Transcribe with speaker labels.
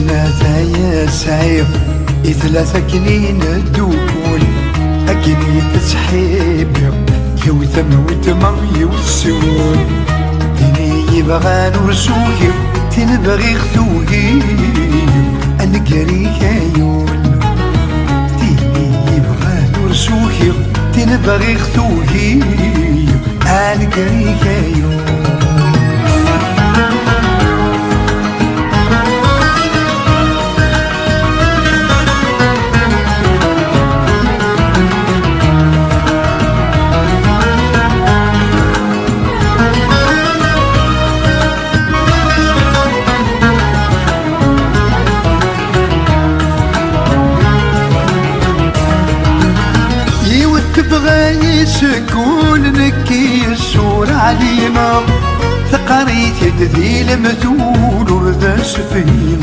Speaker 1: يا سعير ثلاثة كنين الدول أكني تسحيب يوثم وتما يوسون ديني يبغى نرسوي تنبغي خذوي أنقري كايون ديني يبغى نرسوي تنبغي خذوي أنقري كايون تبغى يسكون نكي السور علينا ثقريت يد ذي المذول ورذا سفينة